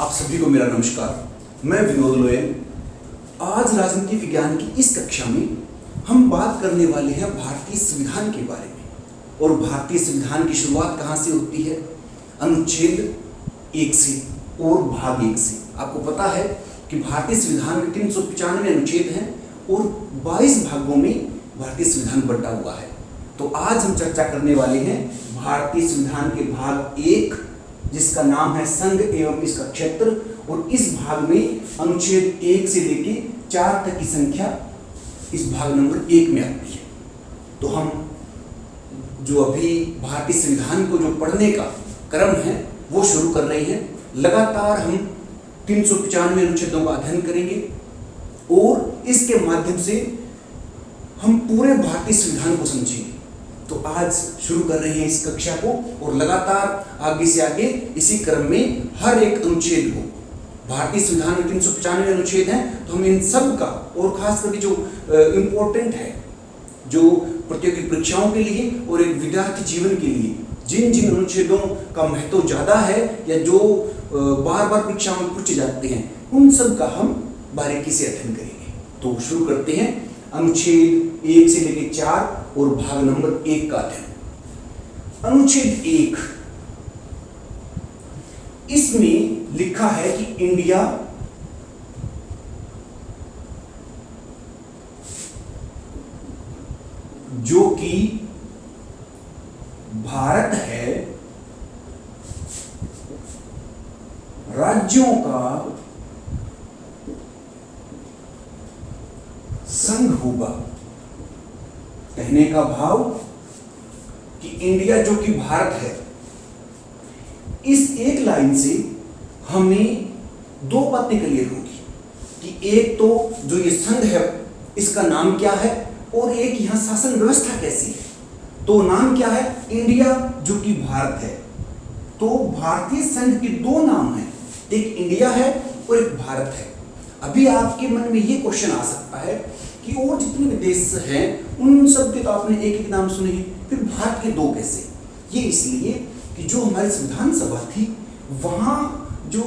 आप सभी को मेरा नमस्कार। मैं विनोद लोयल। आज राजनीति विज्ञान की इस कक्षा में हम बात करने वाले हैं भारतीय संविधान के बारे में। और भारतीय संविधान की शुरुआत कहाँ से होती है? अनुच्छेद 1 से और भाग 1 से। आपको पता है कि भारतीय संविधान में 395 अनुच्छेद हैं और 22 भागों में भारतीय संविधान बंटा हुआ है। तो आज हम चर्चा करने वाले हैं भारतीय संविधान के भाग 1, जिसका नाम है संघ एवं इसका क्षेत्र। और इस भाग में अनुच्छेद 1 से लेके 4 तक की संख्या इस भाग नंबर 1 में आती है। तो हम जो अभी भारतीय संविधान को जो पढ़ने का क्रम है वो शुरू कर रहे हैं। लगातार हम 395 अनुच्छेदों का अध्ययन करेंगे और इसके माध्यम से हम पूरे भारतीय संविधान को समझेंगे। तो आज शुरू कर रहे हैं इस कक्षा को और लगातार आगे से आगे इसी क्रम में हर एक अनुच्छेद को, भारतीय संविधान में 395 अनुच्छेद हैं, तो हम इन सब का और खास करके जो इम्पोर्टेंट है, जो प्रतियोगी परीक्षाओं के लिए और एक विद्यार्थी जीवन के लिए जिन जिन अनुच्छेदों का महत्व ज़्यादा है या जो बार बार परीक्षाओं में पूछे जाते हैं, उन सब का हम बारीकी से अध्ययन करेंगे। तो शुरू करते हैं अनुच्छेद 1 से लेकर 4 और भाग नंबर 1 का अध्ययन। अनुच्छेद 1, इसमें लिखा है कि इंडिया जो कि भारत है, राज्यों का संघ होगा। कहने का भाव कि इंडिया जो कि भारत है, इस एक लाइन से हमें दो बातें क्लियर होगी कि एक तो जो ये संघ है इसका नाम क्या है और एक यहां शासन व्यवस्था कैसी है। तो नाम क्या है? इंडिया जो कि भारत है। तो भारतीय संघ के दो नाम हैं, एक इंडिया है और एक भारत है। अभी आपके मन में ये क्वेश्चन आ सकता है कि और जितने भी देश हैं उन सब के तो आपने एक एक नाम सुने हैं, फिर भारत के दो कैसे? ये इसलिए कि जो हमारी संविधान सभा थी वहाँ जो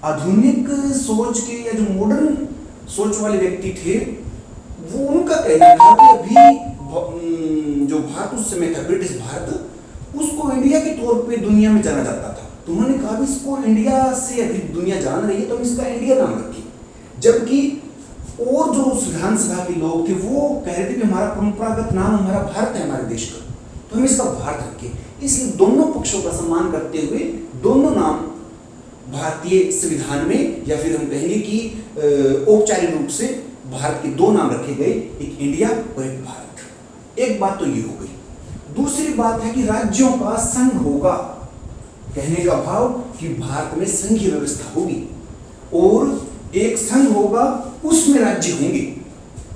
आधुनिक सोच के या जो मॉडर्न सोच वाले व्यक्ति थे वो उनका कहना था कि अभी जो भारत उस समय था, ब्रिटिश भारत, उसको इंडिया के तौर पे दुनिया में जाना जाता था। तो उन्होंने कहा भी इसको इंडिया से अभी दुनिया जान रही है तो हम इसका इंडिया नाम रखें। जबकि और जो संविधान सभा के लोग थे वो कह रहे थे कि हमारा परंपरागत नाम हमारा भारत है, हमारे देश का, तो हम इसका भारत रखें। इसलिए दोनों पक्षों का सम्मान करते हुए दोनों नाम भारतीय संविधान में, या फिर हम कहेंगे कि औपचारिक रूप से भारत के दो नाम रखे गए, एक इंडिया और एक भारत। एक बात तो ये हो गई। दूसरी बात है कि राज्यों का संघ होगा। कहने का भाव कि भारत में संघीय व्यवस्था होगी और एक संघ होगा, उसमें राज्य होंगे।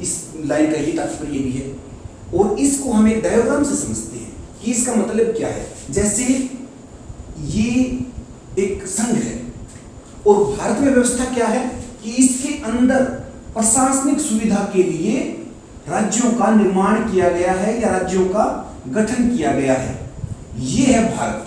इस लाइन का ही तात्पर्य भी है और इसको हम एक डायग्राम से समझते हैं कि इसका मतलब क्या है। जैसे ये एक संघ है और भारत में व्यवस्था क्या है कि इसके अंदर प्रशासनिक सुविधा के लिए राज्यों का निर्माण किया गया है या राज्यों का गठन किया गया है। ये है भारत।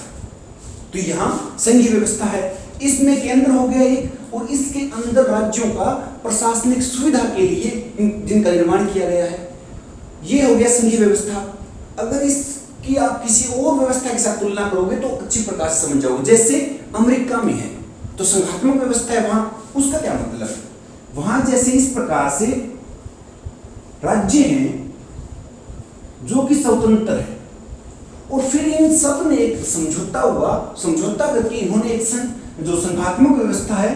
तो यहां संघीय व्यवस्था है, इसमें केंद्र हो गया एक, और इसके अंदर राज्यों का प्रशासनिक सुविधा के लिए जिनका निर्माण किया गया है, ये हो गया संघीय व्यवस्था। अगर इसकी आप किसी और व्यवस्था के साथ तुलना करोगे तो अच्छी प्रकार से समझ जाओगे। जैसे अमेरिका में है तो संघात्मक व्यवस्था है वहां, उसका क्या मतलब है? वहां जैसे इस प्रकार से राज्य हैं जो कि स्वतंत्र है और फिर इन सब ने एक समझौता करके इन्होंने एक जो संघात्मक व्यवस्था है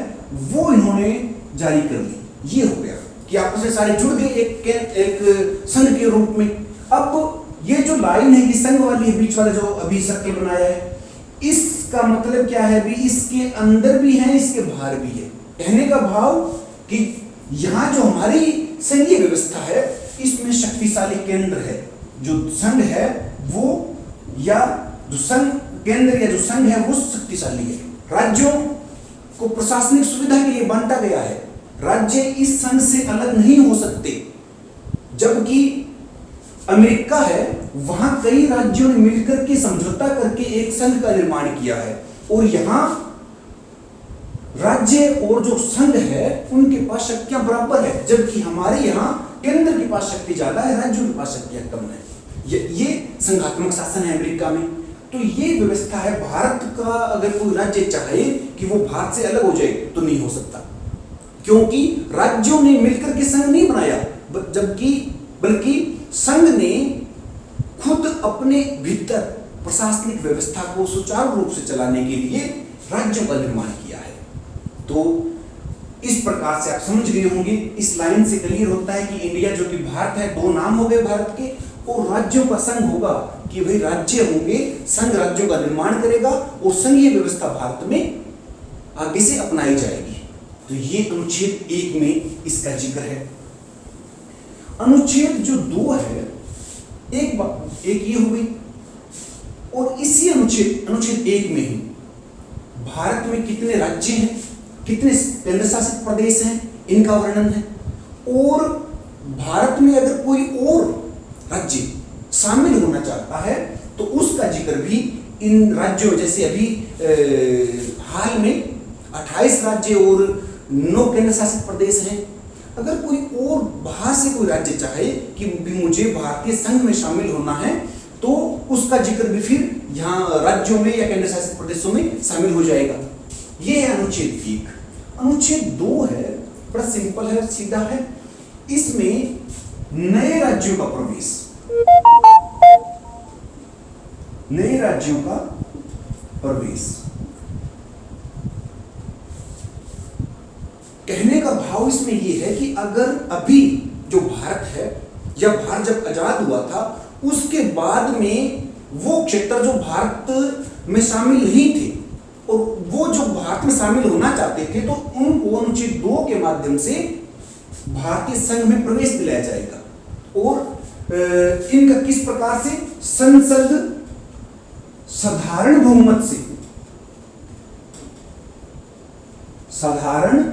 वो इन्होंने जारी कर ली। ये हो गया कि आपस में सारे जुड़ गए एक संघ के रूप में। अब ये जो लाइन है, ये संघ वाली है, बीच वाला जो अभी सर्कल बनाया है, इसका मतलब क्या है? भी इसके अंदर भी है, इसके बाहर भी है। कहने का भाव कि यहाँ जो हमारी संघीय व्यवस्था है इसमें शक्तिशाली केंद्र है, जो संघ है वो, या जो संघ केंद्र या जो संघ है वो शक्तिशाली है। राज्यों को प्रशासनिक सुविधा के लिए बांटा गया है। राज्य इस संघ से अलग नहीं हो सकते। जबकि अमेरिका है, वहां कई राज्यों ने मिलकर के समझौता करके एक संघ का निर्माण किया है और यहां राज्य राज्य और जो संघ है उनके पास शक्तियां बराबर है, जबकि हमारे यहाँ केंद्र के पास शक्ति ज्यादा है, राज्यों के पास शक्तियां कम है। ये संघात्मक शासन है अमेरिका में। तो ये व्यवस्था है। भारत का अगर कोई राज्य चाहे कि वो भारत से अलग हो जाए तो नहीं हो सकता, क्योंकि राज्यों ने मिलकर के संघ नहीं बनाया, बल्कि संघ ने खुद अपने भीतर प्रशासनिक व्यवस्था को सुचारू रूप से चलाने के लिए राज्यों का निर्माण किया है। तो इस प्रकार से आप समझ गए होंगे, इस लाइन से क्लियर होता है कि इंडिया जो कि भारत है, दो नाम हो गए भारत के, और राज्यों का संघ होगा कि भाई राज्य होंगे, संघ राज्यों का निर्माण करेगा और संघीय व्यवस्था भारत में आगे से अपनाई जाएगी। तो ये अनुच्छेद 1 में इसका जिक्र है। अनुच्छेद जो 2 है, एक ये हो गई, और इसी अनुच्छेद 1 में ही भारत में कितने राज्य हैं, कितने केंद्र शासित प्रदेश हैं, इनका वर्णन है। और भारत में अगर कोई और राज्य शामिल होना चाहता है तो उसका जिक्र भी इन राज्यों, जैसे अभी हाल में 28 राज्य और 9 केंद्र शासित प्रदेश हैं। अगर कोई और बाहर से कोई राज्य चाहे कि मुझे भारतीय संघ में शामिल होना है तो उसका जिक्र भी फिर यहाँ राज्यों में या केंद्र शासित प्रदेशों में शामिल हो जाएगा। ये है अनुच्छेद 1। अनुच्छेद 2 है, बड़ा सिंपल है, सीधा है। इसमें नए राज्यों का प्रवेश, नए राज्यों का प्रवेश, कहने का भाव इसमें यह है कि अगर अभी जो भारत है या भारत जब आजाद हुआ था उसके बाद में वो क्षेत्र जो भारत में शामिल नहीं थे और वो जो भारत में शामिल होना चाहते थे तो उनको अनुच्छेद 2 के माध्यम से भारतीय संघ में प्रवेश दिलाया जाएगा। और इनका किस प्रकार से? संसद साधारण बहुमत से, साधारण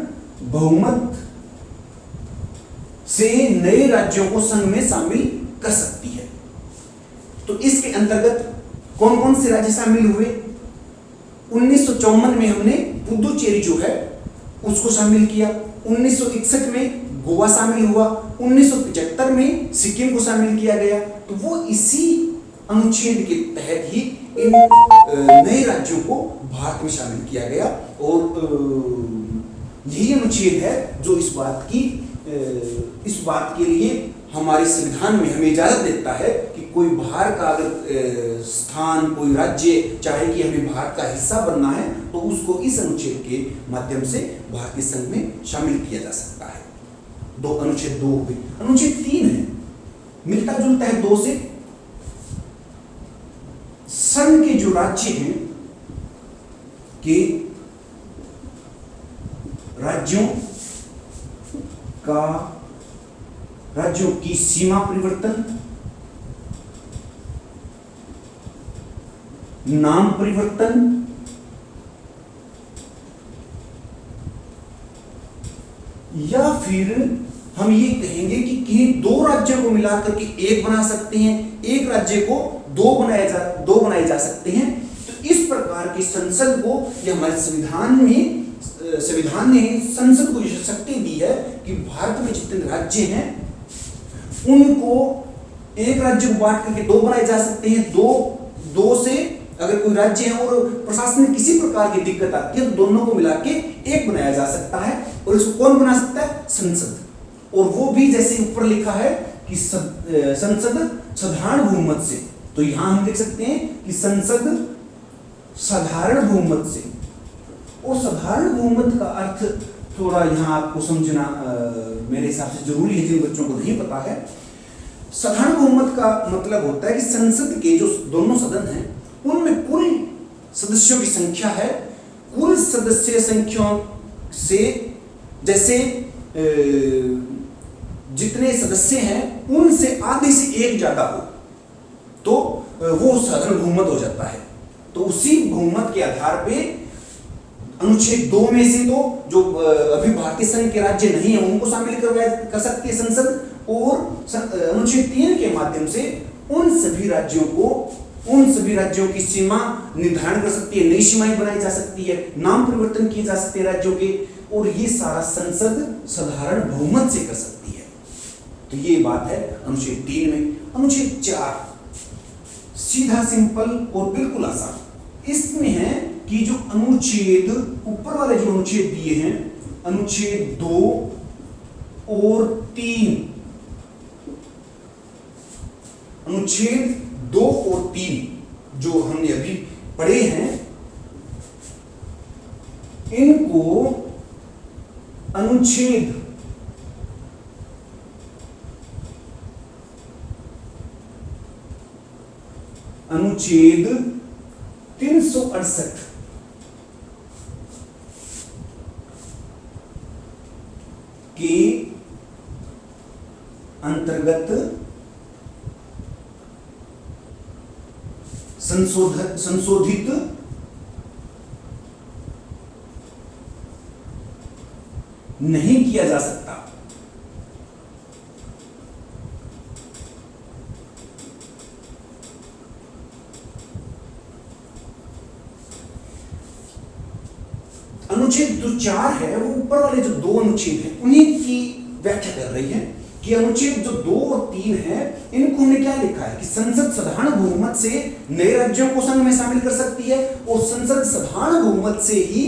बहुमत से नए राज्यों को संघ में शामिल कर सकती है। तो इसके अंतर्गत कौन कौन से राज्य शामिल हुए? 1954 में हमने पुदुचेरी जो है उसको शामिल किया, 1961 में गोवा शामिल हुआ, 1975 में सिक्किम को शामिल किया गया। तो वो इसी अनुच्छेद के तहत ही इन नए राज्यों को भारत में शामिल किया गया। और यही अनुच्छेद है जो इस बात के लिए हमारे संविधान में हमें इजाजत देता है कि कोई बाहर का अगर स्थान, कोई राज्य चाहे कि हमें भारत का हिस्सा बनना है तो उसको इस अनुच्छेद के माध्यम से भारतीय संघ में शामिल किया जा सकता है। अनुच्छेद 2 हुए। अनुच्छेद 3 है, मिलता जुलता है 2 से। संघ के जो राज्य हैं कि राज्यों की सीमा परिवर्तन, नाम परिवर्तन, या फिर हम ये कहेंगे कि किन्हीं 2 राज्यों को मिलाकर के एक बना सकते हैं, एक राज्य को 2 बनाए जा सकते हैं। तो इस प्रकार की संसद को, या हमारे संविधान ने संसद को यह शक्ति दी है कि भारत में जितने राज्य हैं उनको एक राज्य को बांट करके 2 बनाए जा सकते हैं। दो से अगर कोई राज्य है और प्रशासन में किसी प्रकार की दिक्कत आती है तो दोनों को मिला के एक बनाया जा सकता है। और इसको कौन बना सकता है? संसद। और वो भी जैसे ऊपर लिखा है कि संसद साधारण बहुमत से। तो यहां हम देख सकते हैं कि संसद साधारण बहुमत से। और साधारण बहुमत का अर्थ थोड़ा यहां आपको समझना मेरे हिसाब से जरूरी है, जिन बच्चों को नहीं पता है। साधारण बहुमत का मतलब होता है कि संसद के जो दोनों सदन हैं उनमें कुल सदस्यों की संख्या है, कुल सदस्य संख्याओं से जैसे जितने सदस्य हैं उनसे आधे से एक ज्यादा हो तो वो साधारण बहुमत हो जाता है। तो उसी बहुमत के आधार पे अनुच्छेद 2 में से तो जो अभी भारतीय संघ के राज्य नहीं है उनको शामिल कर सकती है संसद, और अनुच्छेद 3 के माध्यम से उन सभी राज्यों को उन सभी राज्यों की सीमा निर्धारण कर सकती है, नई सीमाएं बनाई जा सकती है, नाम परिवर्तन किए जा सकते हैं राज्यों के, और ये सारा संसद साधारण बहुमत से कर सकती है। तो ये बात है अनुच्छेद 3 में। अनुच्छेद 4 सीधा, सिंपल और बिल्कुल आसान। इसमें है कि जो अनुच्छेद ऊपर वाले जो अनुच्छेद दिए हैं, अनुच्छेद 2 और 3, अनुच्छेद 2 और 3 जो हमने अभी पढ़े हैं, इनको अनुच्छेद 368 के अंतर्गत संशोधित नहीं किया जा सकता। अनुच्छेद जो 4 है वो ऊपर वाले जो 2 अनुच्छेद हैं उन्हीं की व्याख्या कर रही है कि अनुच्छेद जो 2 और 3 है, इनको हमने क्या लिखा है कि संसद साधारण बहुमत से नए राज्यों को संघ में शामिल कर सकती है, और संसद साधारण बहुमत से ही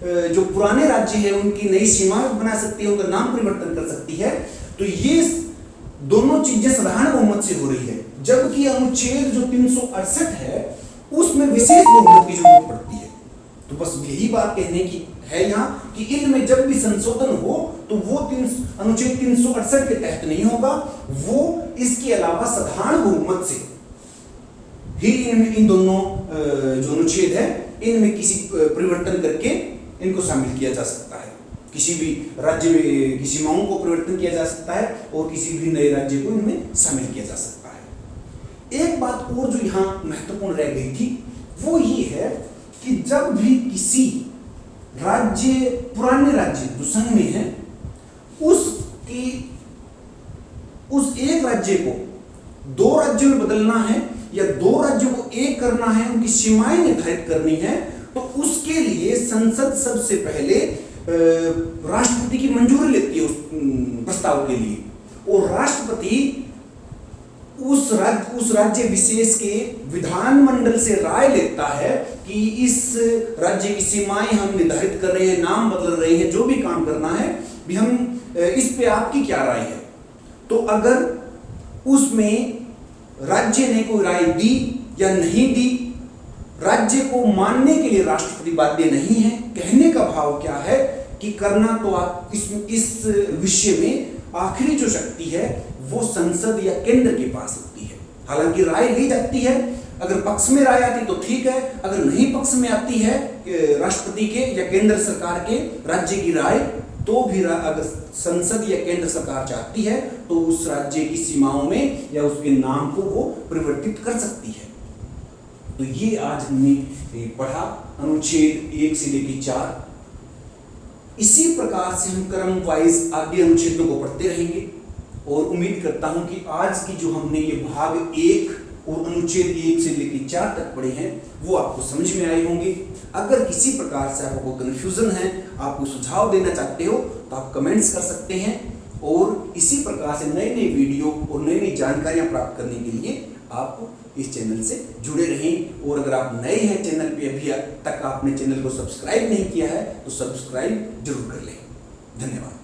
जो पुराने राज्य है उनकी नई सीमा बना सकती है, उनका नाम परिवर्तन कर सकती है। तो ये दोनों चीजें साधारण बहुमत से हो रही है, जबकि अनुच्छेद जो 368 है उसमें विशेष बहुमत की जरूरत पड़ती है। तो बस यही बात कहने की है यहाँ कि इनमें जब भी संशोधन हो तो वो अनुच्छेद 368 के तहत नहीं होगा, वो इसके अलावा साधारण बहुमत से ही इन दोनों जो अनुच्छेद है इनमें किसी परिवर्तन करके इनको शामिल किया जा सकता है। किसी भी राज्य में की सीमाओं को परिवर्तन किया जा सकता है और किसी भी नए राज्य को इनमें शामिल किया जा सकता है। एक बात और जो यहाँ महत्वपूर्ण रह गई थी वो ये है कि जब भी किसी राज्य, पुराने राज्य जो संघ में है, उस एक राज्य को 2 राज्यों में बदलना है या 2 राज्यों को एक करना है, उनकी सीमाएं निर्धारित करनी है, तो उसके लिए संसद सबसे पहले राष्ट्रपति की मंजूरी लेती है उस प्रस्ताव के लिए, और राष्ट्रपति उस राज्य विशेष के विधानमंडल से राय लेता है कि इस राज्य की सीमाएं हम निर्धारित कर रहे हैं, नाम बदल रहे हैं, जो भी काम करना है भी हम इस पे आपकी क्या राय है। तो अगर उसमें राज्य ने कोई राय दी या नहीं दी, राज्य को मानने के लिए राष्ट्रपति बाध्य नहीं है। कहने का भाव क्या है कि करना तो आप इस विषय में आखिरी जो शक्ति है वो संसद या केंद्र के पास होती है। हालांकि राय ली जाती है, अगर पक्ष में राय आती तो ठीक है, अगर नहीं पक्ष में आती है राष्ट्रपति के या केंद्र सरकार के राज्य की राय, तो भी अगर संसद या केंद्र सरकार चाहती है तो उस राज्य की सीमाओं में या उसके नाम को वो परिवर्तित कर सकती है। तो ये आज हमने पढ़ा अनुच्छेद 1 से लेकर 4। इसी प्रकार से हम क्रम वाइज आगे अनुच्छेदों को पढ़ते रहेंगे, और उम्मीद करता हूं कि आज की जो हमने ये भाग 1 और अनुच्छेद 1 से लेकर 4 तक पढ़े हैं वो आपको समझ में आए होंगे। अगर किसी प्रकार से आपको कन्फ्यूजन है, आपको सुझाव देना चाहते हो तो आप कमेंट्स कर सकते हैं, और इसी प्रकार से नए नए वीडियो और नई नई जानकारियां प्राप्त करने के लिए आप इस चैनल से जुड़े रहें। और अगर आप नए हैं चैनल पे, अभी तक आपने चैनल को सब्सक्राइब नहीं किया है तो सब्सक्राइब जरूर कर लें। धन्यवाद।